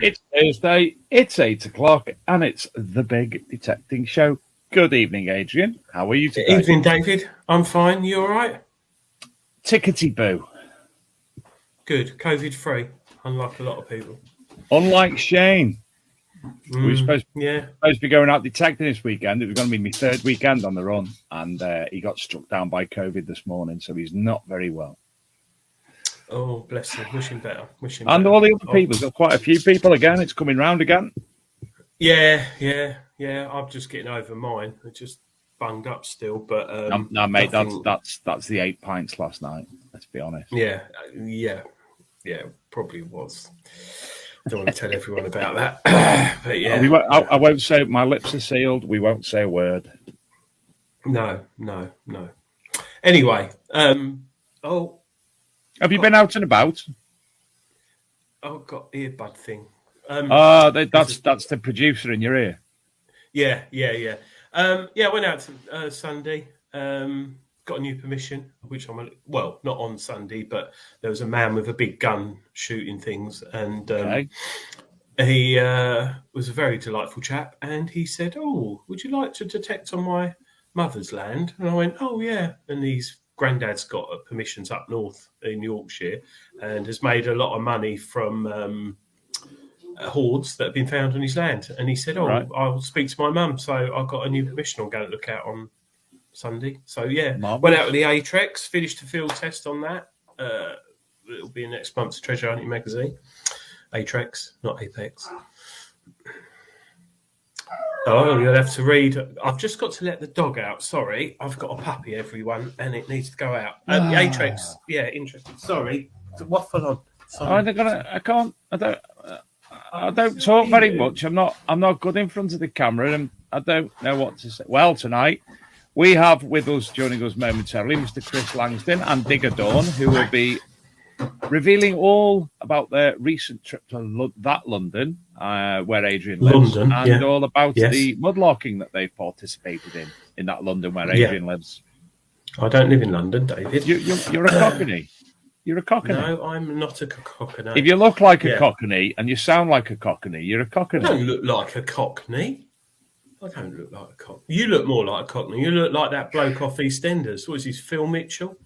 It's Thursday, it's 8 o'clock, and it's the Big Detecting Show. Good evening, Adrian. How are you today? Evening, David. I'm fine. You all right? Tickety-boo. Good. COVID-free, unlike a lot of people. Unlike Shane. We were supposed to be going out detecting this weekend. It was going to be my third weekend on the run, and he got struck down by COVID this morning, so he's not very well. Oh, bless him. Wish him better. And all the other people. There's got quite a few people again. It's coming round again. Yeah. I'm just getting over mine. It's just bunged up still, but no, mate. That's the 8 pints last night. Let's be honest. Yeah. Probably was. Don't want to tell everyone about that, but yeah. I won't say. My lips are sealed. We won't say a word. No. Anyway, have you been out and about? I've got earbud thing. That's the producer in your ear. Yeah. I went out Sunday. Got a new permission, which not on Sunday, but there was a man with a big gun shooting things, and he was a very delightful chap. And he said, "Oh, would you like to detect on my mother's land?" And I went, "Oh yeah." And his granddad's got permissions up north in Yorkshire, and has made a lot of money from hoards that have been found on his land. And he said, right. I'll speak to my mum. So I got a new permission. I'll go and look out on Sunday. So yeah, went out with the Atrex, finished the field test on that. It'll be in next month's Treasure Hunting magazine. Atrex, not Apex. Oh, you'll have to read. I've just got to let the dog out. Sorry, I've got a puppy, everyone, and it needs to go out. Atrex, yeah, interesting. Sorry, waffle on. Sorry. I don't talk very much. I'm not good in front of the camera, and I don't know what to say. Well, tonight we have with us, joining us momentarily, Mr. Chris Langston and Digger Dawn, who will be revealing all about their recent trip to London, where Adrian lives, all about the mudlarking that they've participated in that London where Adrian lives. I don't live in London, David. You're a cockney. You're a cockney. No, I'm not a cockney. If you look like a cockney and you sound like a cockney, you're a cockney. I don't look like a cockney. I don't look like a cockney. You look more like a cockney. You look like that bloke off EastEnders. What is his, Phil Mitchell?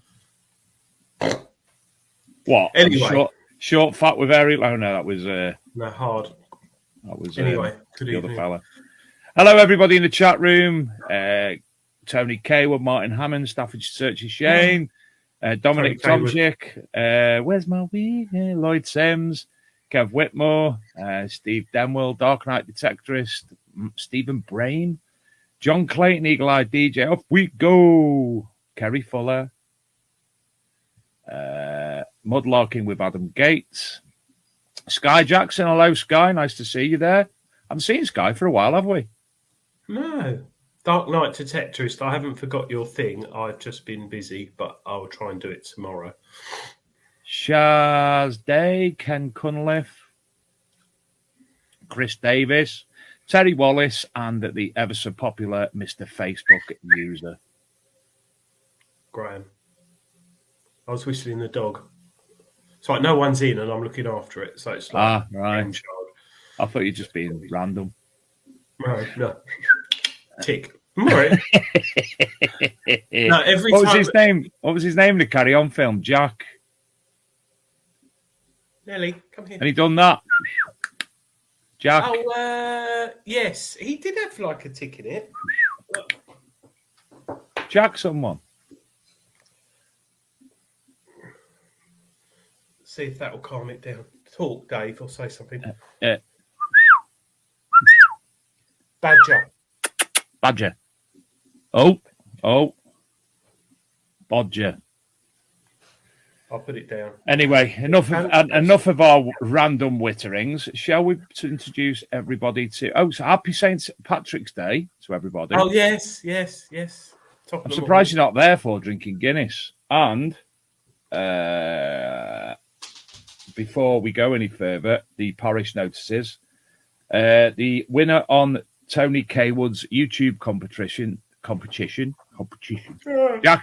What? Anyway. Short, fat with hairy... Oh, no, that was... no, hard. That was anyway, good the evening. Other fella. Hello, everybody in the chat room. Tony Kaywood, Martin Hammond, Stafford Searchy Shane... Dominic Tomczyk, where's my wee? Lloyd Sims, Kev Whitmore, Steve Denwell, Dark Knight Detectorist, Stephen Brain, John Clayton, Eagle Eye DJ, off we go, Kerry Fuller, Mudlarking with Adam Gates, Sky Jackson. Hello, Sky, nice to see you there. I haven't seen Sky for a while, have we? No. Dark Knight Detectorist, I haven't forgot your thing. I've just been busy, but I'll try and do it tomorrow. Shaz Day, Ken Cunliffe, Chris Davis, Terry Wallace, and the ever so popular Mr. Facebook user. Graham. I was whistling the dog. It's like no one's in and I'm looking after it. So it's like right. I thought you'd just been random. No. Tick. Right. No, what was his name? What was his name in the Carry On film? Jack. Nelly, come here. And he done that. Jack. Oh, yes. He did have like a tick in it. Jack someone. See if that will calm it down. Talk, Dave, or say something. Badger. Oh. Bodger. I'll put it down. Anyway, enough of our random witterings. Shall we introduce everybody to... so happy St. Patrick's Day to everybody. Oh, yes. I'm surprised you're not there for drinking Guinness. And before we go any further, the parish notices. The winner on Tony Kaywood's YouTube competition.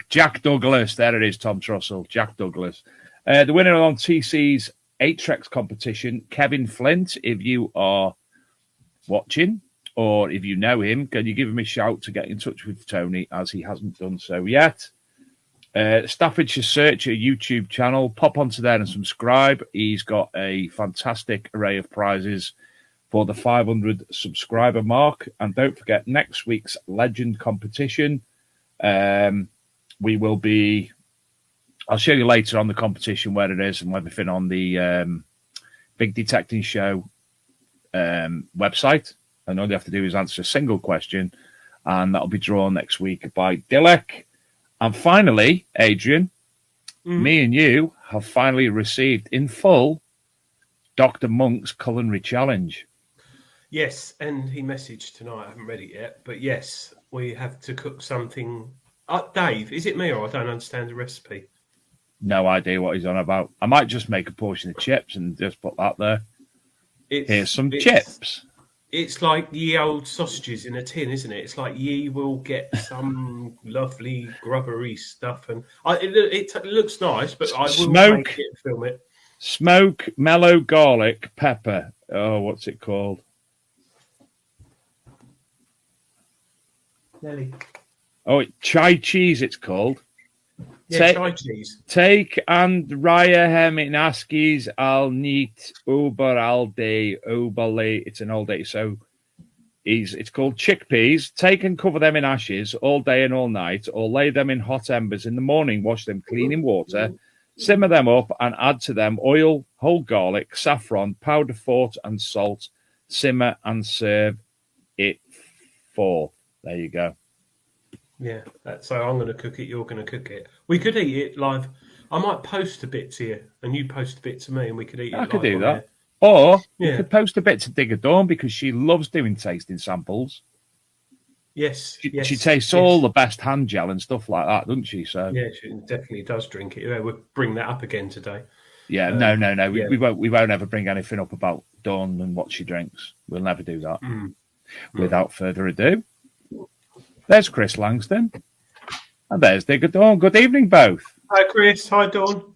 Jack Douglas. There it is, Tom Trussell. Jack Douglas. The winner on TC's 8-Trex competition. Kevin Flint, if you are watching or if you know him, can you give him a shout to get in touch with Tony, as he hasn't done so yet? Staffordshire Searcher YouTube channel. Pop onto there and subscribe. He's got a fantastic array of prizes for the 500 subscriber mark. And don't forget, next week's Legend competition. We will be... I'll show you later on the competition where it is and everything on the Big Detecting Show website. And all you have to do is answer a single question, and that'll be drawn next week by Dilek. And finally, Adrian, me and you have finally received in full Dr. Monk's culinary challenge. Yes, and he messaged tonight. I haven't read it yet, but yes, we have to cook something. Dave, is it me or I don't understand the recipe? No idea what he's on about. I might just make a portion of chips and just put that there. Here's some chips. It's like ye old sausages in a tin, isn't it? It's like ye will get some lovely grubbery stuff, and it looks nice, but I will make it and film it. Smoke, mellow garlic, pepper. Oh, what's it called? Nelly. Oh, chai cheese it's called. Yeah, chai cheese. Take and raya hem in askies al neat uber al day uberly. It's an all day. So it's called chickpeas. Take and cover them in ashes all day and all night, or lay them in hot embers in the morning. Wash them clean in water. Simmer them up and add to them oil, whole garlic, saffron, powder fort, and salt. Simmer and serve it forth. There you go. Yeah, so I'm going to cook it, you're going to cook it. We could eat it live. I might post a bit to you, and you post a bit to me, and we could eat it live. I could do that. Or you could post a bit to Digger Dawn, because she loves doing tasting samples. Yes. She tastes all the best hand gel and stuff like that, doesn't she? So yeah, she definitely does drink it. Yeah, we'll bring that up again today. Yeah, no. We won't ever bring anything up about Dawn and what she drinks. We'll never do that. Without further ado, there's Chris Langston, and there's Digger Dawn. Good evening, both. Hi, Chris. Hi, Dawn.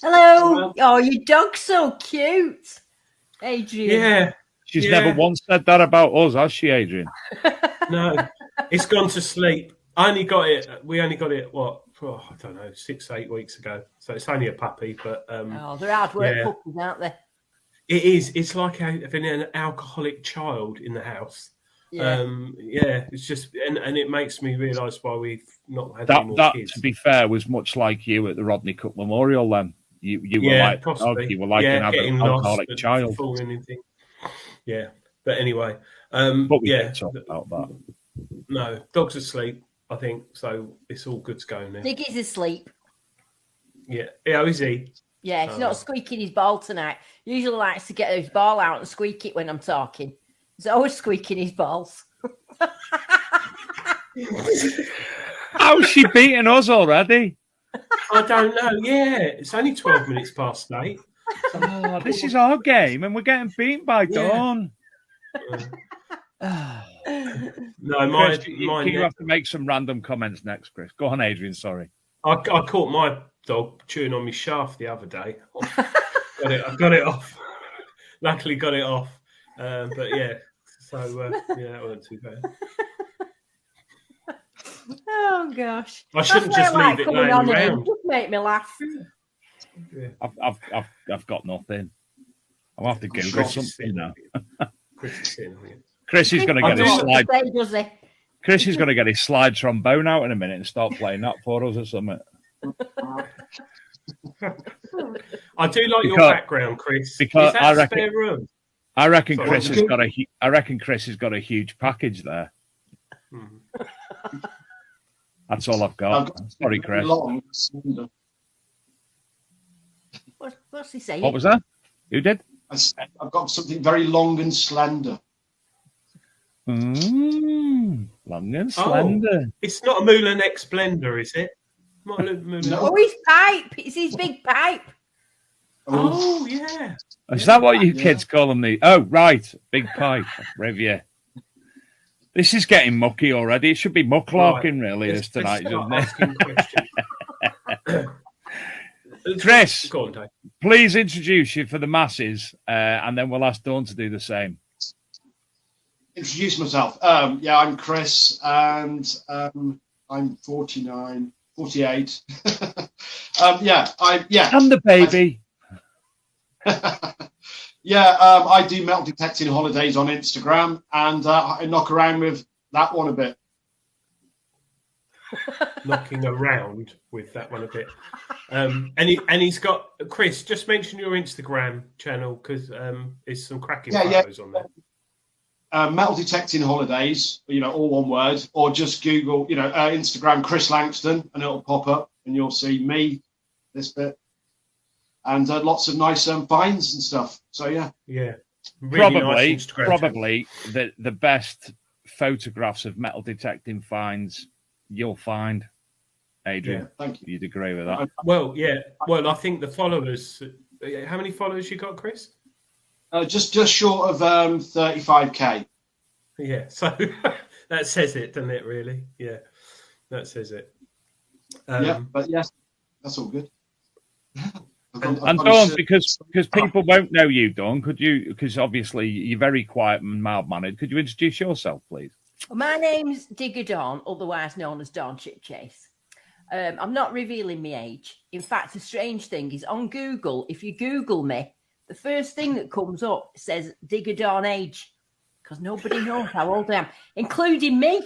Hello. Oh, your dog's so cute, Adrian. Yeah. She's never once said that about us, has she, Adrian? No, it's gone to sleep. We only got it, what? Oh, I don't know, 6-8 weeks ago. So it's only a puppy, but... they're hard work puppies, aren't they? It is. It's like having an alcoholic child in the house. Yeah, it's just, and it makes me realise why we've not had any more kids. To be fair, was much like you at the Rodney Cup Memorial. Then you were like, possibly. You were like an alcoholic child. Yeah, but anyway, but we didn't talk about that. No, dog's asleep, I think, so it's all good to go now. Diggy's asleep. Yeah, how is he? Yeah, he's not squeaking his ball tonight. Usually likes to get his ball out and squeak it when I'm talking. He's always squeaking his balls. How's she beating us already? I don't know. Yeah, it's only 12 minutes past 8. Oh, this is our game, and we're getting beaten by Dawn. No, Chris, you have to make some random comments next, Chris. Go on, Adrian. Sorry. I caught my dog chewing on my shaft the other day. I got it off. Luckily, got it off. But yeah, so that wasn't too bad. Oh gosh! I shouldn't just leave it laying around. Just make me laugh. Yeah. I've got nothing. I'll have to Google something now. Chris is going to get his slide. Chris is going to get his slide trombone out in a minute and start playing that for us or something. I do like your background, Chris. Because is that a spare room? I reckon Chris has got a huge package there. That's all I've got. Sorry, Chris. What's he saying? What was that? Who did? I've got something very long and slender. Long and slender. It's not a Moulin X blender, is it? Not a Moulin. No. Oh, his pipe. It's his big pipe. Oh, yeah. Is that what you kids call them? Oh, right. Big pipe. Review. This is getting mucky already. It should be mucklarking, really, this tonight, shouldn't it? Asking questions. Chris, go on, Dave. please introduce you for the masses, and then we'll ask Dawn to do the same. Introduce myself. Yeah, I'm Chris, and I'm 49, 48. I'm the baby. I do metal detecting holidays on Instagram, and I knock around with that one a bit. Knocking around with that one a bit. And he's got, Chris, just mention your Instagram channel, because there's some cracking photos on there. Metal detecting holidays, all one word, or just Google, Instagram Chris Langston, and it'll pop up, and you'll see me, this bit, and lots of nice finds and stuff. So really probably the best photographs of metal detecting finds you'll find, Adrian. Yeah, thank you. You'd agree with that? Well, I think the followers. How many followers you got, Chris? Just short of 35k. Yeah, so that says it, doesn't it? Really? Yeah, that says it. But yes, that's all good. And Dawn, because people won't know you, Dawn, could you? Because obviously you're very quiet and mild-mannered. Could you introduce yourself, please? Well, my name's Digger Dawn, otherwise known as Dawn Chip Chase. I'm not revealing my age. In fact, the strange thing is on Google, if you Google me, the first thing that comes up says Digger Dawn age, because nobody knows how old I am, including me.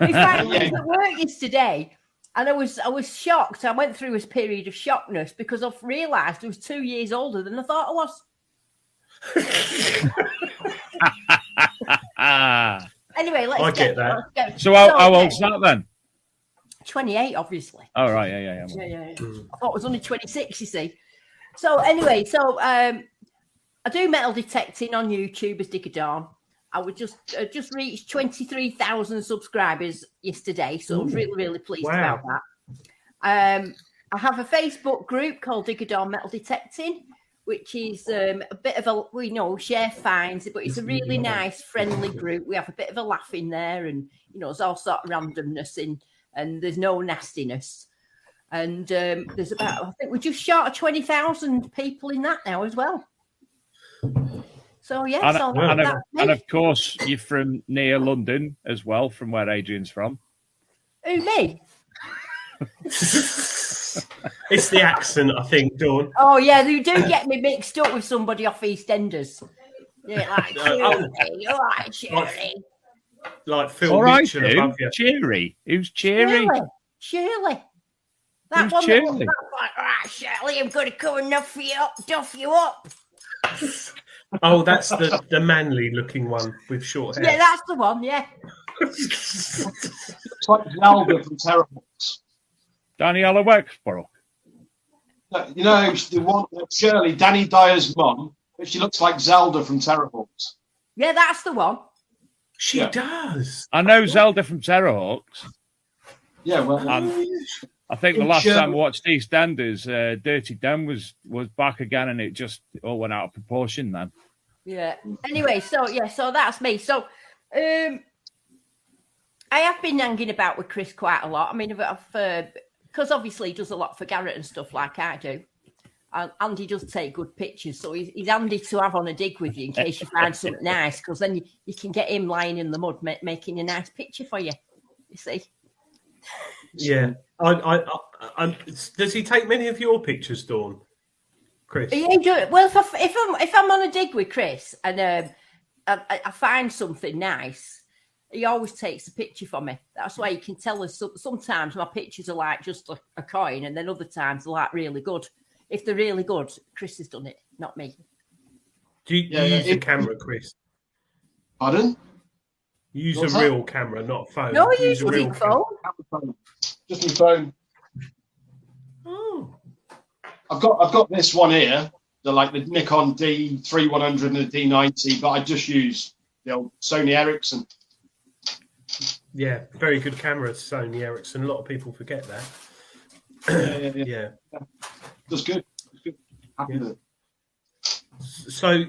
In fact, I was at work yesterday, and I was shocked. I went through a period of shockness because I've realised I was 2 years older than I thought I was. Anyway, let's get that. So how old's that then? 28, obviously. Oh, right, yeah. I thought it was only 26, you see. So anyway, I do metal detecting on YouTube as Digger Dawn. I would just reached 23,000 subscribers yesterday, so I was really, really pleased about that. I have a Facebook group called Digger Dawn Metal Detecting, which is a bit of share finds, but it's a really nice, friendly group. We have a bit of a laugh in there, and there's all sort of randomness in, and there's no nastiness. And there's I think we're just short of 20,000 people in that now as well. So, and of course, you're from near London as well, from where Adrian's from. Who, me? It's the accent, I think, Dawn. Oh, yeah, they do get me mixed up with somebody off EastEnders. Yeah, like Shirley. All right, Shirley. Like Phil Mitchell above you. Cheery. Who's Cheery? Shirley. That Who's one Shirley? that looks like, all right, Shirley, I'm going to come and duff you up. Oh, that's the manly-looking one with short hair. Yeah, that's the one, yeah. It's like Zelda from Terrorbox. Daniela Wexborough. The one, Shirley, Danny Dyer's mum, but she looks like Zelda from Terrorbox. Yeah, that's the one. She does. I know Zelda from Terrorhawks. Yeah, well... I think the last time I watched EastEnders, Dirty Dan was back again, and it just all went out of proportion then. Yeah. Anyway, so that's me. So I have been hanging about with Chris quite a lot. I mean, because obviously he does a lot for Garrett and stuff like I do. And he does take good pictures, so he's handy to have on a dig with you in case you find something nice, because then you can get him lying in the mud making a nice picture for you. You see? Yeah. Does he take many of your pictures, Dawn? Chris? Well, if I'm on a dig with Chris and I find something nice, he always takes a picture for me. That's why you can tell us sometimes my pictures are like just a coin, and then other times they're like really good. If they're really good, Chris has done it, not me. Do you use a camera, Chris? Pardon? You use a real camera, not a phone. No, I use a real phone. Just my phone. Oh. I've got this one here, the Nikon D3100 and the D90, but I just use the old Sony Ericsson. Yeah, very good camera, Sony Ericsson. A lot of people forget that. Yeah. That's good. Happy with it. So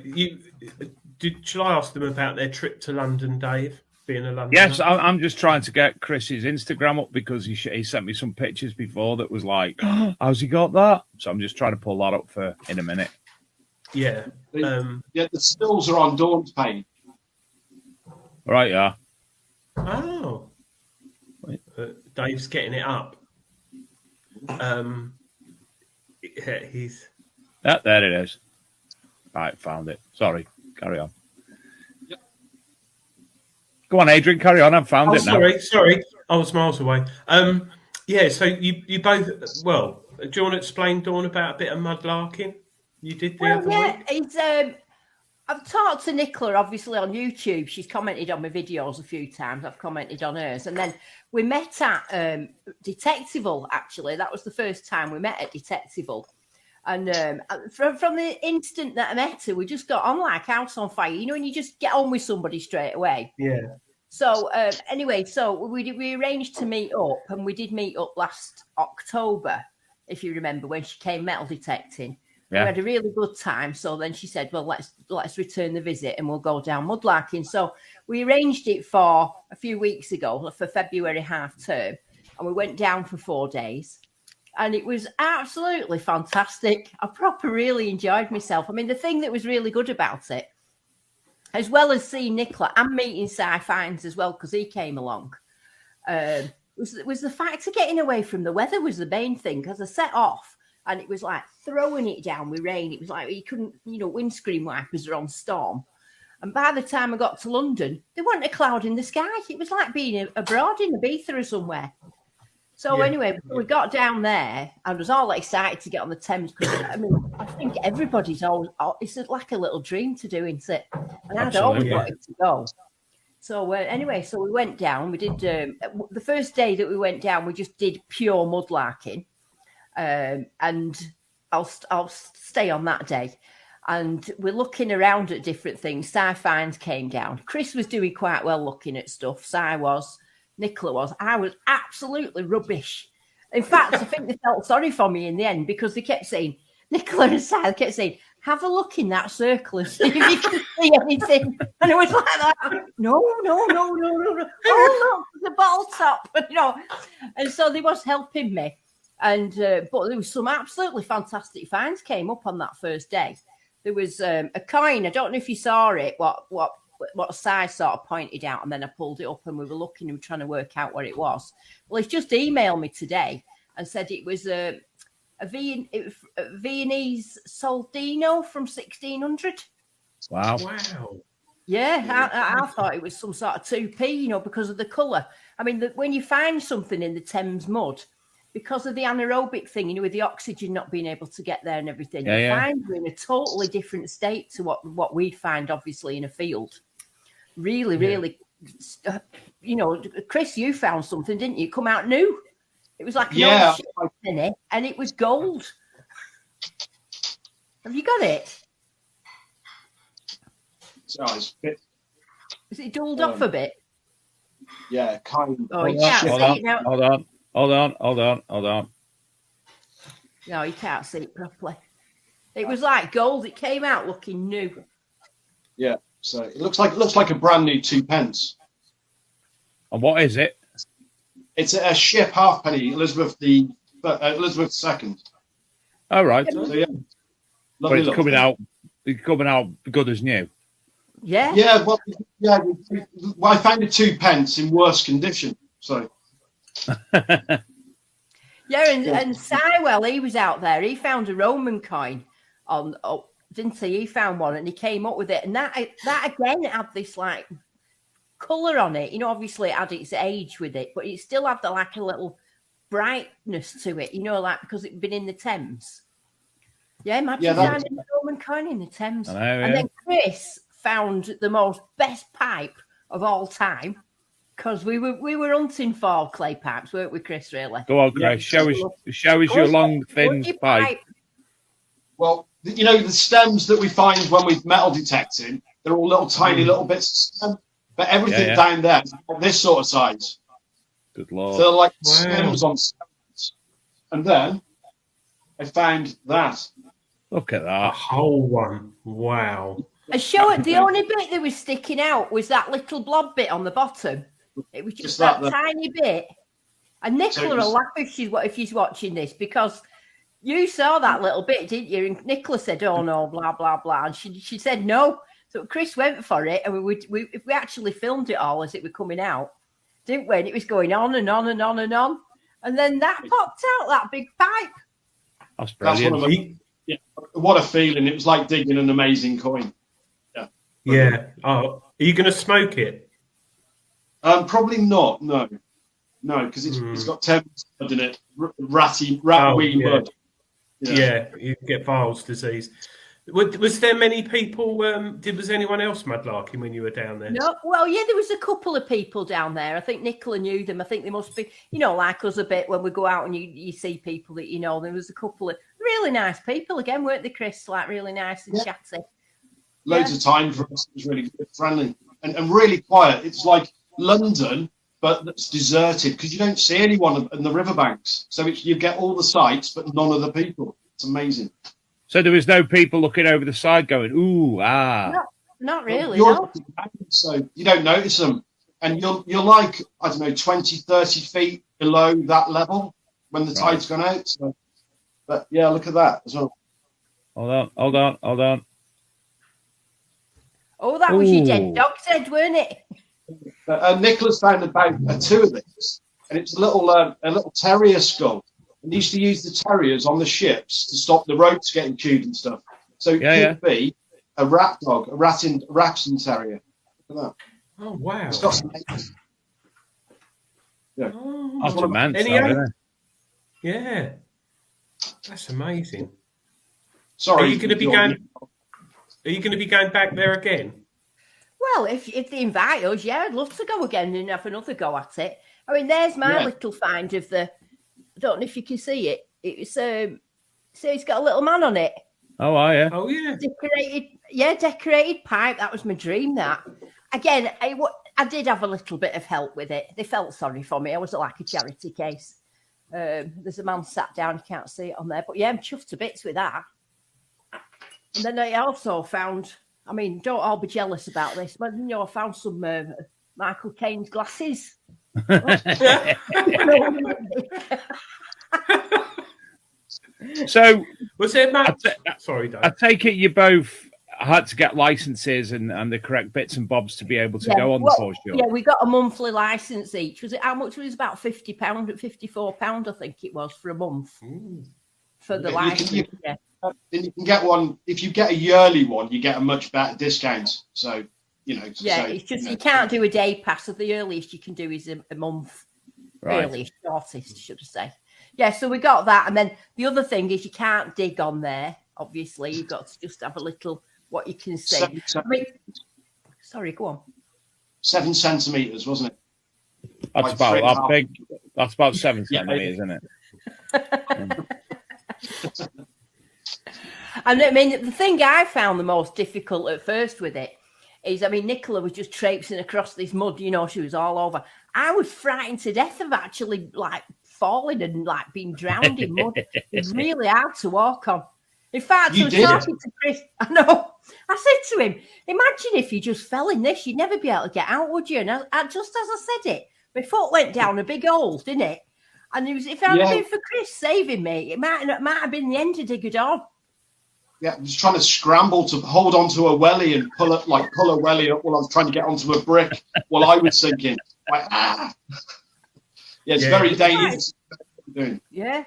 shall I ask them about their trip to London, Dave? being a Londoner? Yes, I'm just trying to get Chris's Instagram up because he sent me some pictures before that was like, how's he got that? So I'm just trying to pull that up for in a minute. Yeah. The stills are on Dawn's page. Right, yeah. Oh. Dave's getting it up. He's... Yeah, there it is. Right, found it. Sorry, carry on. Yep. Go on, Adrian, carry on. I've found it now. Sorry. I was miles away. Yeah, so you both... Well, do you want to explain, Dawn, about a bit of mudlarking you did the other week? It's... I've talked to Nicola, obviously, on YouTube. She's commented on my videos a few times. I've commented on hers. And then we met at Detectival, actually. That was the first time we met at Detectival. And from the instant that I met her, we just got on like house on fire. You know, when you just get on with somebody straight away. Yeah. So anyway, so we arranged to meet up. And we did meet up last October, if you remember, when she came metal detecting. Yeah. We had a really good time. So then she said, well, let's return the visit and we'll go down mudlarking. So we arranged it for a few weeks ago for February half term. And we went down for 4 days. And it was absolutely fantastic. I really enjoyed myself. I mean, the thing that was really good about it, as well as seeing Nicola and meeting Si Fines as well, because he came along, was the fact of getting away from the weather was the main thing. Because I set off, and it was like throwing it down with rain. It was like you couldn't, windscreen wipers are on storm. And by the time I got to London, there wasn't a cloud in the sky. It was like being abroad in Ibiza or somewhere. So anyway, we got down there and I was all excited to get on the Thames because, I think everybody's always, it's like a little dream to do, isn't it? And I'd always wanted to go. So anyway, so we went down. We did, the first day that we went down, we just did pure mudlarking. And I'll stay on that day. And we're looking around at different things. Si Fines came down. Chris was doing quite well looking at stuff. Si was. Nicola was. I was absolutely rubbish. In fact, I think they felt sorry for me in the end because they kept saying, Nicola and Si kept saying, have a look in that circle and see if you can see anything. And it was like that. No. Oh, look, the bottle top. And so they was helping me. And but there was some absolutely fantastic finds came up on that first day. There was a coin. I don't know if you saw it. What Si sort of pointed out, and then I pulled it up, and we were looking and trying to work out what it was. Well, he's just emailed me today and said it was a Viennese soldino from 1600. Wow. Yeah, I thought it was some sort of 2p, because of the colour. I mean, when you find something in the Thames mud, because of the anaerobic thing, with the oxygen not being able to get there and everything, you find we're in a totally different state to what we'd find, obviously, in a field. Really, Chris, you found something, didn't you? Come out new. It was like no shit in it, and it was gold. Have you got it? Is it dulled off a bit? Yeah, kind. Oh, you can't see it now. Hold on. No, you can't see it properly. It was like gold. It came out looking new. Yeah, so it looks like a brand new 2 pence. And what is it? It's a ship halfpenny, Elizabeth II. All right. So yeah, but it's coming out good as new. Yeah. Yeah. Well, I found a 2 pence in worse condition. So. And Sywell, he was out there. He found a Roman coin didn't he? He found one and he came up with it, and that again had this like colour on it. Obviously it had its age with it, but it still had a little brightness to it. Like because it'd been in the Thames. Yeah, imagine finding a Roman coin in the Thames. And then Chris found the best pipe of all time. Because we were hunting for clay pipes, weren't we, Chris, really? Go on, Chris. Show us your long, thin pipe. Well, the stems that we find when we're metal detecting, they're all little tiny little bits of stem. But everything down there is this sort of size. Good Lord. So they're like stems on stems. And then I found that. Look at that. A whole one. Wow. And show it. The only bit that was sticking out was that little blob bit on the bottom. It was just that tiny bit. And Nicola will laugh if she's watching this, because you saw that little bit, didn't you? And Nicola said, "Oh no, blah blah blah," and she said no. So Chris went for it, and we actually filmed it all as it was coming out, didn't we? And it was going on and on and on and on, and then that popped out, that big pipe. That's brilliant. What a feeling! It was like digging an amazing coin. Yeah. Yeah. Oh, are you going to smoke it? Probably not. No, because it's got Thames mud in it, rat-weedy mud. Yeah, you get Viles disease. Was there many people? Was anyone else mudlarking when you were down there? No, well, yeah, there was a couple of people down there. I think Nicola knew them. I think they must be, like us a bit when we go out and you see people that you know. There was a couple of really nice people again, weren't they, Chris? Like really nice and chatty. Loads of time for us. It was really good, friendly and really quiet. It's like London, but it's deserted because you don't see anyone in the riverbanks. So you get all the sights, but none of the people. It's amazing. So there was no people looking over the side going, ooh, ah. No, not really. No. So you don't notice them. And you're like, I don't know, 20, 30 feet below that level when the tide's gone out. So, but yeah, look at that as well. Hold on. Oh, that was your dead dog's head, weren't it? Nicola's found about two of these. And it's a little terrier skull. And they used to use the terriers on the ships to stop the ropes getting chewed and stuff. So it could be a rat dog, a Ratton terrier. Look at that. Oh, wow. It's got some eggs. Yeah. That's immense. Yeah. That's amazing. Sorry. Are you going to be going back there again? Well, if they invite us, I'd love to go again and have another go at it. I mean, there's my little find of the. I don't know if you can see it. It's so it's got a little man on it. Oh, yeah. Oh, yeah. Decorated pipe. That was my dream. That again, I did have a little bit of help with it. They felt sorry for me. I was like a charity case. There's a man sat down. You can't see it on there, but I'm chuffed to bits with that. And then I also found. I mean, don't all be jealous about this, but I found some Michael Caine's glasses. So was it sorry, Dave. I take it you both had to get licenses and the correct bits and bobs to be able to go on the foreshore. Yeah, we got a monthly license each. Was it how much? It was about £50, £54, I think it was, for a month for the license. You can get one if you get a yearly one. You get a much better discount. So it's just you can't do a day pass. So the earliest you can do is a month. Right. Earliest, shortest, should I say? Yeah. So we got that, and then the other thing is you can't dig on there. Obviously, you've got to just have a little what you can see. Sorry, go on. 7 centimeters, wasn't it? That's about that big. That's about 7 centimeters, isn't it? And I mean, the thing I found the most difficult at first with it is, I mean, Nicola was just traipsing across this mud, she was all over. I was frightened to death of actually like falling and like being drowned in mud. It's really hard to walk on. In fact, I was talking to Chris. I know. I said to him, imagine if you just fell in this, you'd never be able to get out, would you? And I just as I said it, my foot went down a big hole, didn't it? And if it hadn't been for Chris saving me, it might have been the end of Digger Dawn. Yeah, I was trying to scramble to hold onto a welly and pull a welly up while I was trying to get onto a brick while I was sinking. Yeah, it's very dangerous. Yeah.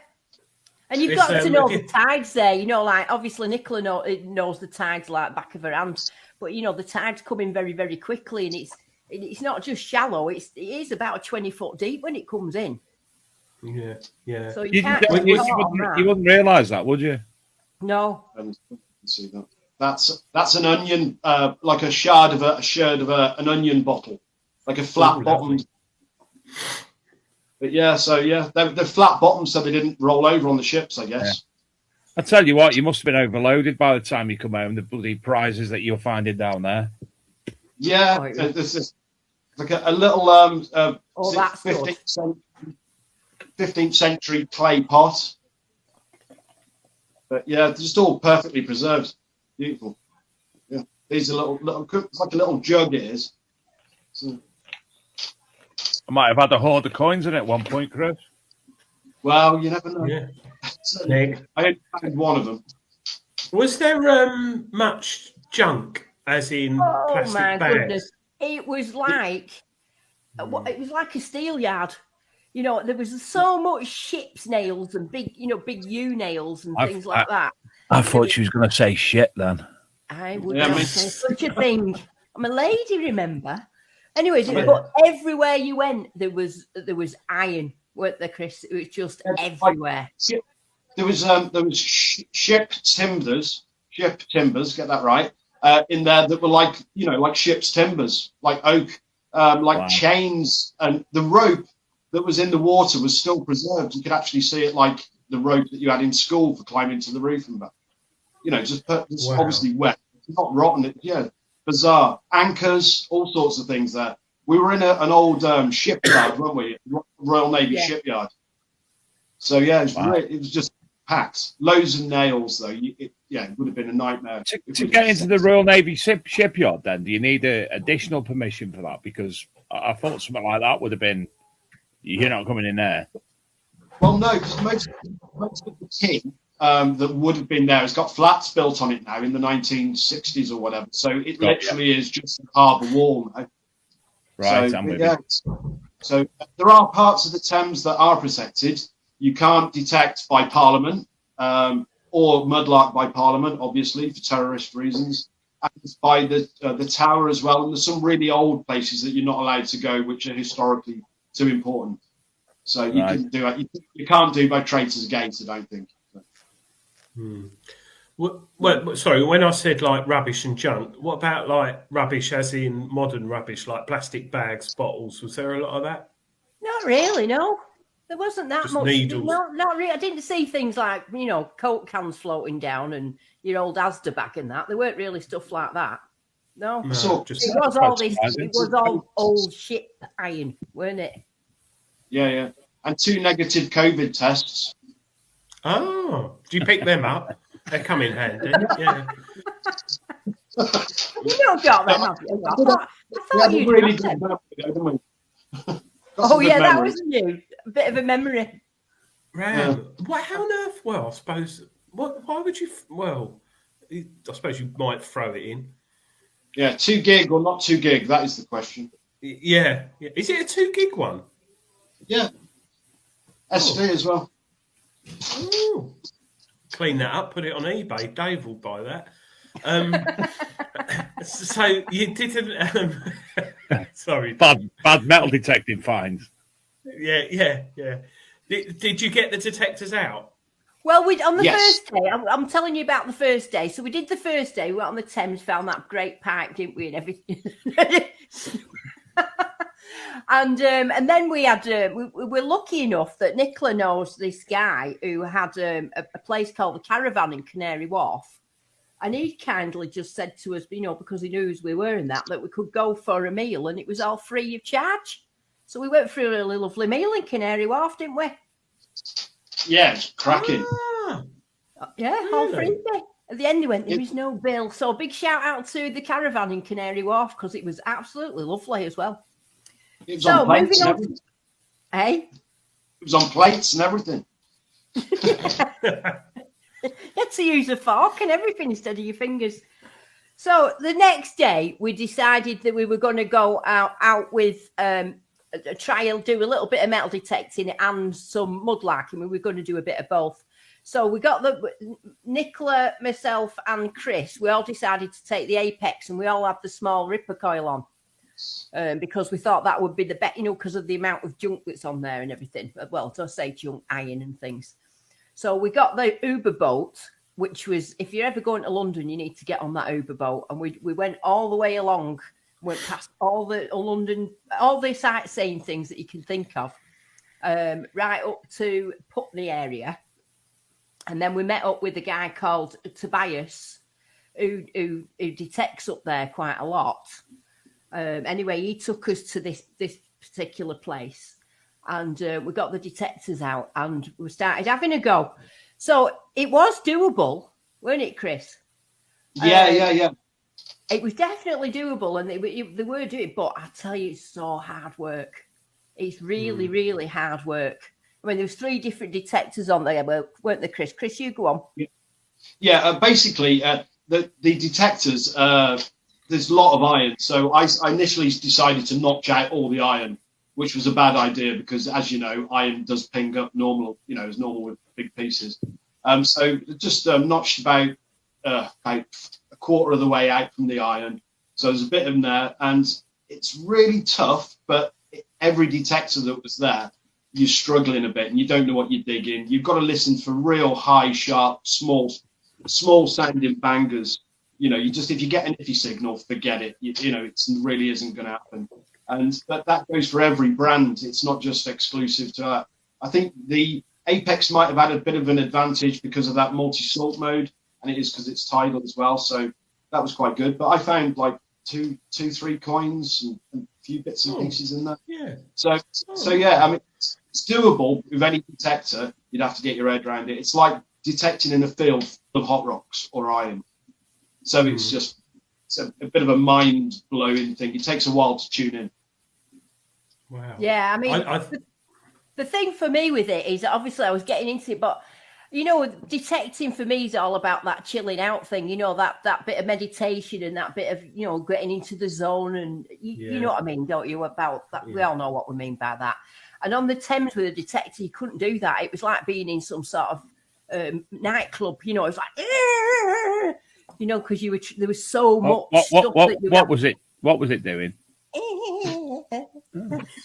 And you've got to know the tides there. Like obviously Nicola knows the tides like back of her hand, but the tides come in very, very quickly, and it's not just shallow. It is about 20 foot deep when it comes in. Yeah. So you wouldn't realise that, would you? No. See that. That's an onion, like a shard of an onion bottle, like a flat bottomed. But they're flat bottomed, so they didn't roll over on the ships, I guess. Yeah. I tell you what, you must have been overloaded by the time you come home. The bloody prizes that you're finding down there. Yeah, this is like a little 15th century clay pot. But yeah, just all perfectly preserved. Beautiful. Yeah. These are little, it's like a little jug. It is. So, I might have had a hoard of coins in it at one point, Chris. well, you never know. Yeah. So, Nick. I had one of them. Was there much junk, as in Oh plastic my bags? goodness! It was like a steelyard. You know, there was so much ship's nails and big U nails and things like that. I thought she was going to say shit then. I would not say such a thing. I'm a lady, remember? Anyways, but everywhere you went, there was iron, weren't there, Chris? It was just everywhere. There was ship timbers, get that right, in there that were like ship's timbers, like oak, chains, and the rope that was in the water was still preserved. You could actually see it like the rope that you had in school for climbing to the roof and back. Obviously wet, it's not rotten. Bizarre. Anchors, all sorts of things there. We were in an old shipyard, weren't we? Royal Navy shipyard. So it was just packed. Loads of nails though. It would have been a nightmare. To get into the Royal Navy shipyard, then do you need additional permission for that? Because I thought something like that would have been. You're not coming in there. Well, no, because most of the tin that would have been there has got flats built on it now in the 1960s or whatever. So it literally is just a harbour wall now. Right, so there are parts of the Thames that are protected. You can't detect by Parliament or mudlark by Parliament, obviously, for terrorist reasons. And it's by the Tower as well. And there's some really old places that you're not allowed to go, which are historically too important. So you can do it. You can't do by Traitors Gate, I don't think. Well, sorry, when I said like rubbish and junk, what about like rubbish as in modern rubbish, like plastic bags, bottles? Was there a lot of that? Not really, no. There wasn't that Just much. needles. No, not really. I didn't see things like, Coke cans floating down and your old Asda bag and that. There weren't really stuff like that. No. So, it was all old ship iron, weren't it? Yeah. And 2 negative COVID tests. Oh, do you pick them up? They come in handy. Yeah. You don't got them, have you? I thought you'd really have good them. memory, didn't we? That was new. A bit of a memory. Ram. What? How on earth? Well, I suppose. Why would you? Well, I suppose you might throw it in. Yeah, 2 gig or not 2 gig? That is the question. Yeah. Is it a 2 gig one? Yeah. SV as well. Oh. Clean that up, put it on eBay. Dave will buy that. So you didn't. Sorry, bad metal detecting finds. Yeah. Did you get the detectors out? Well, on the first day, I'm telling you about the first day. So we did the first day. We went on the Thames, found that great park, didn't we, and everything. And then we had we were lucky enough that Nicola knows this guy who had a place called the Caravan in Canary Wharf, and he kindly just said to us, because he knew we were in that we could go for a meal, and it was all free of charge. So we went for a really lovely meal in Canary Wharf, didn't we? Yeah, it's cracking. Yeah, really? All free. At the end, he went, there is no bill. So big shout out to the Caravan in Canary Wharf because it was absolutely lovely as well. It was on plates and everything. Hey? It was on plates and everything. You had to use a fork and everything instead of your fingers. So the next day, we decided that we were going to go out with a trial, do a little bit of metal detecting and some mudlarking. We were going to do a bit of both. So we got Nicola, myself, and Chris. We all decided to take the Apex, and we all had the small Ripper coil on. Because we thought that would be the best, because of the amount of junk that's on there and everything. Well, to say junk, iron and things. So we got the Uber boat, which was, if you're ever going to London, you need to get on that Uber boat. And we went all the way along, went past all the London, all the sightseeing things that you can think of, right up to Putney area. And then we met up with a guy called Tobias, who detects up there quite a lot. Anyway, he took us to this particular place, and we got the detectors out, and we started having a go. So it was doable, weren't it, Chris? Yeah. It was definitely doable, and they were doing it, but I tell you, it's so hard work. It's really, really hard work. I mean, there was 3 different detectors on there, weren't there, Chris? Chris, you go on. Yeah, basically, the detectors, there's a lot of iron. So I initially decided to notch out all the iron, which was a bad idea because, as you know, iron does ping up normal, as normal with big pieces. So just notched about a quarter of the way out from the iron. So there's a bit in there, and it's really tough, but every detector that was there, you're struggling a bit and you don't know what you're digging. You've got to listen for real high, sharp, small sounding bangers. If you get an iffy signal, forget it. It really isn't going to happen. And that goes for every brand. It's not just exclusive to that. I think the Apex might have had a bit of an advantage because of that multi-salt mode, and it is because it's tidal as well. So that was quite good. But I found like 3 coins and a few bits and pieces in there. Yeah. So yeah, I mean, it's doable with any detector. You'd have to get your head around it. It's like detecting in a field of hot rocks or iron. So it's a bit of a mind-blowing thing. It takes a while to tune in. Wow. Yeah, I mean, the thing for me with it is obviously I was getting into it, but detecting for me is all about that chilling out thing, that bit of meditation and that bit of, getting into the zone. And you know what I mean, don't you, about that? Yeah. We all know what we mean by that. And on the Thames with a detector, you couldn't do that. It was like being in some sort of nightclub, it was like, because there was so much stuff. What was it doing?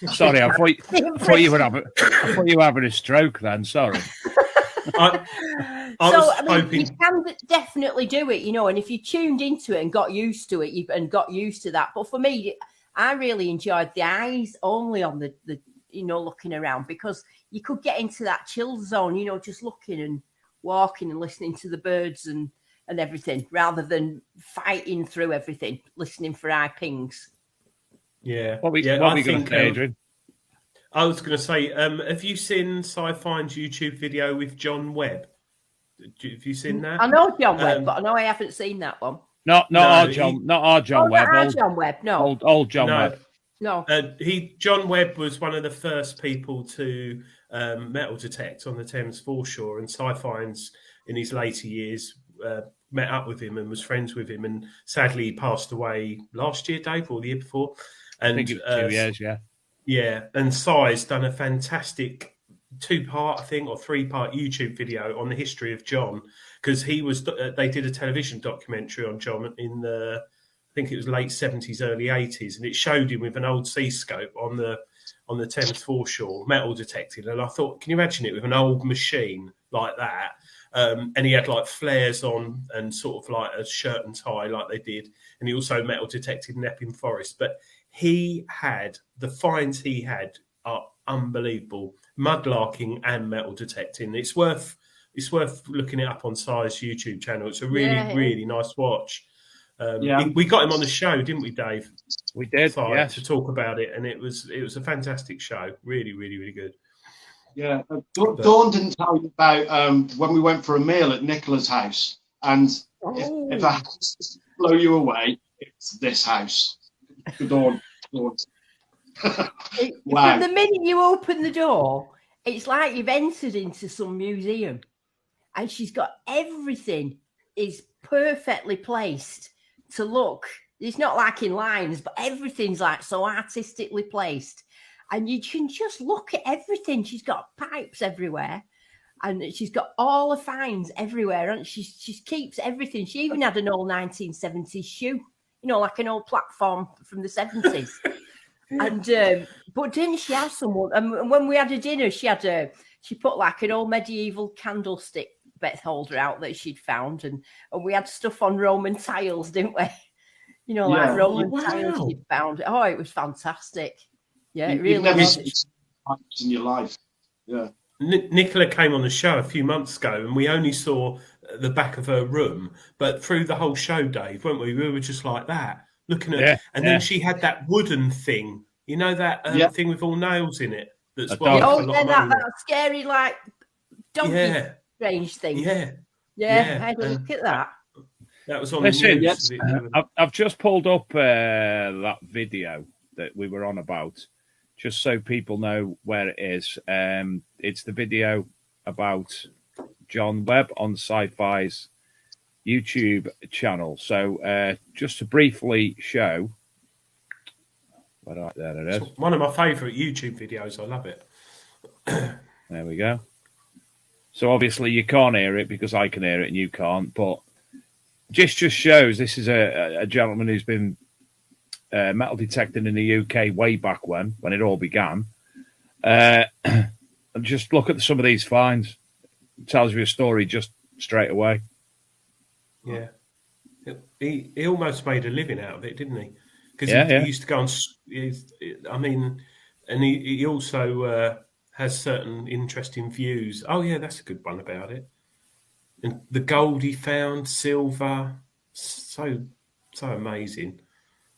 Sorry, I thought you were having a stroke then. Sorry. You can definitely do it, and if you tuned into it and got used to it, and got used to that. But for me, I really enjoyed the eyes only on the looking around, because you could get into that chill zone, just looking and walking and listening to the birds and everything, rather than fighting through everything, listening for eye pings. Yeah. What are we going to say, Adrian? I was going to say, have you seen Sci-Fi's YouTube video with John Webb? Have you seen that? I know John Webb, but I know I haven't seen that one. Not our John Webb. John Webb, no. Old John Webb. No. John Webb was one of the first people to metal detect on the Thames foreshore, and Sci-Fi's in his later years met up with him and was friends with him, and sadly he passed away last year, Dave, or the year before. And I think it was 2 years, yeah. Yeah, and Si's done a fantastic 2-part, I think, or 3-part YouTube video on the history of John, because they did a television documentary on John in the, I think it was late 70s, early 80s, and it showed him with an old C-scope on the Thames foreshore, metal detecting. And I thought, can you imagine it with an old machine like that? And he had like flares on and sort of like a shirt and tie like they did. And he also metal detected in Epping Forest. But the finds he had are unbelievable. Mudlarking and metal detecting. It's worth looking it up on Si's YouTube channel. It's a really nice watch. We got him on the show, didn't we, Dave? We did, to talk about it, and it was a fantastic show. Really, really, really good. Yeah, Dawn didn't tell you about when we went for a meal at Nicola's house, and if a house blow you away, it's this house. Dawn. Wow. From the minute you open the door, it's like you've entered into some museum, and she's got everything is perfectly placed to look. It's not like in lines, but everything's like so artistically placed. And you can just look at everything. She's got pipes everywhere, and she's got all the finds everywhere. And she keeps everything. She even had an old 1970s shoe, like an old platform from the 70s. And but didn't she have someone? And when we had a dinner, she put like an old medieval candlestick bed holder out that she'd found, and we had stuff on Roman tiles, didn't we? Like Roman tiles she'd found. Oh, it was fantastic. Yeah, it really You've never was. seen pipes in your life. Yeah. Nicola came on the show a few months ago, and we only saw the back of her room, but through the whole show, Dave, weren't we? We were just like that, looking at it. And then she had that wooden thing, that thing with all nails in it. That's that scary, like donkey strange thing. Yeah. I had a look at that. That was on Listen, the news. I've just pulled up that video that we were on about, just so people know where it is. It's the video about John Webb on Sci-Fi's YouTube channel. So just to briefly show, there it is. It's one of my favourite YouTube videos. I love it. There we go. So obviously you can't hear it because I can hear it and you can't, but just shows this is a gentleman who's been metal detecting in the UK way back when it all began. And just look at some of these finds. It tells you a story just straight away. Yeah. He almost made a living out of it, didn't he? Because he used to go on, and he also has certain interesting views. Oh, yeah, that's a good one about it. And the gold he found, silver, so amazing.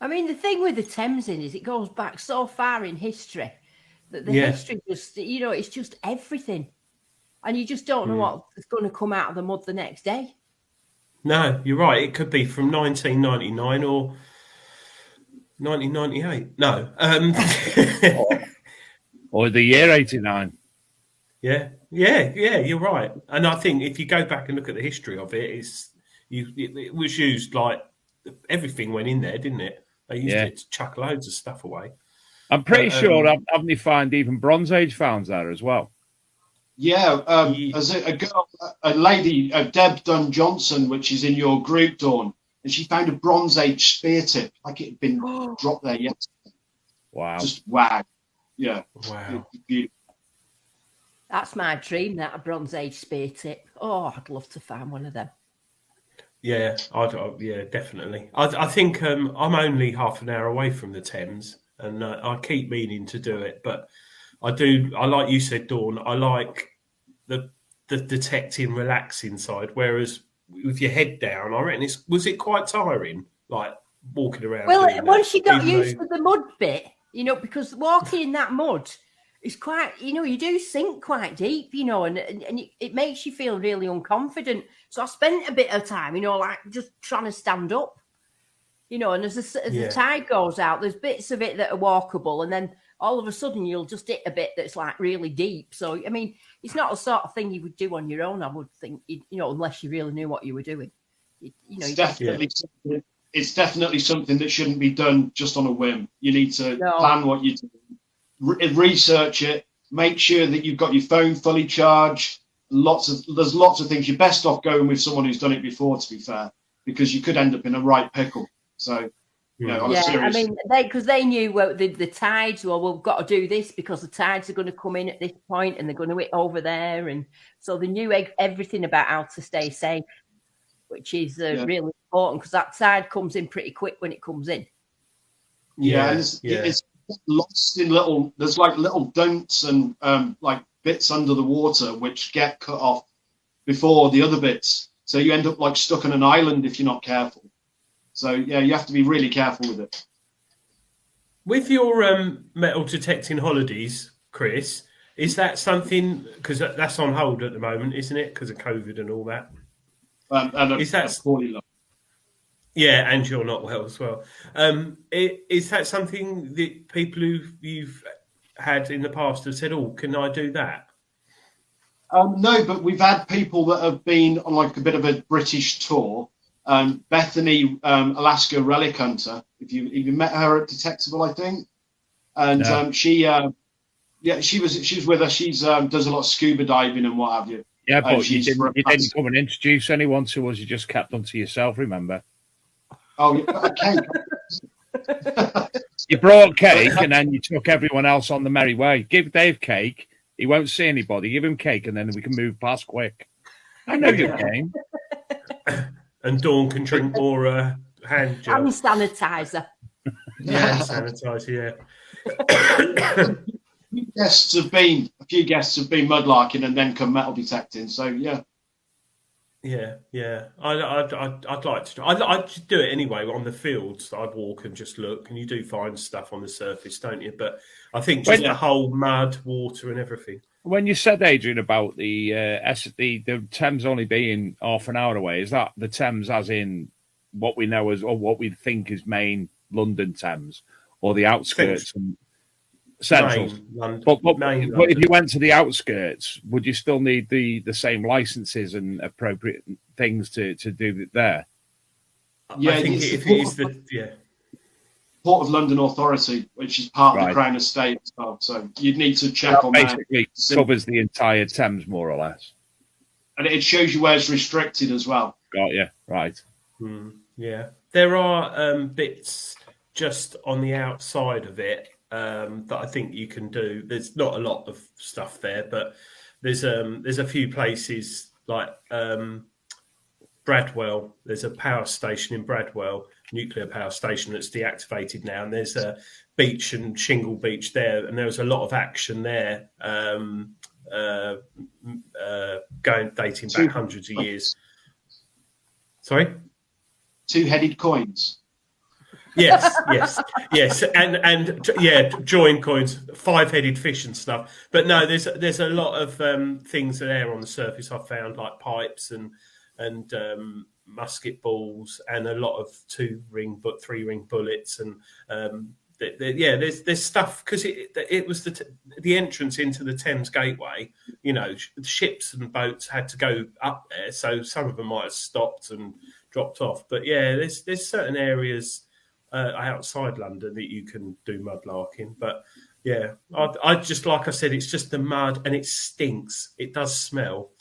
I mean, the thing with the Thames is it goes back so far in history that the history just, it's just everything. And you just don't know what's going to come out of the mud the next day. No, you're right. It could be from 1999 or 1998. No. Or the year 89. Yeah, you're right. And I think if you go back and look at the history of it, it was used like everything went in there, didn't it? They used it to chuck loads of stuff away. I'm pretty sure, haven't you find even Bronze Age founds there as well? Yeah, as a lady, Deb Dunn Johnson, which is in your group, Dawn, and she found a Bronze Age spear tip, like it had been dropped there yesterday. Wow. Just wow. Yeah. Wow. That's my dream, that a Bronze Age spear tip. Oh, I'd love to find one of them. Yeah, definitely. I think I'm only half an hour away from the Thames, and I keep meaning to do it, but I like you said, Dawn, I like the detecting, relaxing side, whereas with your head down, I reckon was it quite tiring, like walking around? Well, once you got used to the mud bit, because walking in that mud is quite, you do sink quite deep, and it makes you feel really unconfident. So I spent a bit of time, like just trying to stand up, and as the tide goes out, there's bits of it that are walkable, and then all of a sudden you'll just hit a bit that's like really deep. So, I mean, it's not a sort of thing you would do on your own, I would think, unless you really knew what you were doing. It's definitely something that shouldn't be done just on a whim. You need to plan what you do, research it, make sure that you've got your phone fully charged. There's lots of things. You're best off going with someone who's done it before, to be fair, because you could end up in a right pickle. So, on a serious... I mean, because they knew the tides. Well, we've got to do this because the tides are going to come in at this point, and they're going to hit over there, and so they knew everything about how to stay safe, which is really important because that tide comes in pretty quick when it comes in. It's lost in there's like little don'ts and like bits under the water which get cut off before the other bits, so you end up like stuck on an island if you're not careful. So you have to be really careful with it. With your metal detecting holidays, Chris, is that something, because that's on hold at the moment, isn't it, because of COVID and all that? Is that poorly low? Yeah, and you're not well as well. Is that something that people who you've had in the past have said, "Oh, can I do that?" No, but we've had people that have been on like a bit of a British tour. Bethany, Alaska Relic Hunter. If you met her at Detectable, I think, and she was with us. She's does a lot of scuba diving and what have you. Yeah, but you didn't come and introduce anyone to us. You just kept them to yourself. Remember? Oh, okay. You brought cake and then you took everyone else on the merry way. Give Dave cake. He won't see anybody. Give him cake and then we can move past quick. I know your game. And Dawn can drink more hand gel. Hand sanitizer. Hand sanitizer, yeah. A few guests have been mudlarking and then come metal detecting. So yeah. I'd like to. I'd do it anyway on the fields. I'd walk and just look, and you do find stuff on the surface, don't you? But I think just the whole mud, water, and everything. When you said, Adrian, about the Thames only being half an hour away, is that the Thames as in what we know as, or what we think is main London Thames, or the outskirts and central. But if you went to the outskirts, would you still need the same licenses and appropriate things to do it there? Yeah, I think if it is Port of London Authority, which is part of the Crown Estate as well. So you'd need to check on that. Basically covers the entire Thames, more or less. And it shows you where it's restricted as well. Got you, right. Yeah. There are bits just on the outside of it that I think you can do. There's not a lot of stuff there, but there's a few places like Bradwell. There's a power station in Bradwell, nuclear power station that's deactivated now, and there's a beach and Shingle Beach there, and there was a lot of action there, dating back hundreds of years. Sorry? Two-headed coins. Yes, and join coins, five-headed fish and stuff. But no, there's a lot of things there on the surface I've found, like pipes and musket balls, and a lot of 2-ring but 3-ring bullets, and there's stuff, because it was the entrance into the Thames Gateway. You know, ships and boats had to go up there, so some of them might have stopped and dropped off. But yeah, there's certain areas outside London that you can do mudlarking. But yeah, I just, like I said, it's just the mud, and it stinks. It does smell.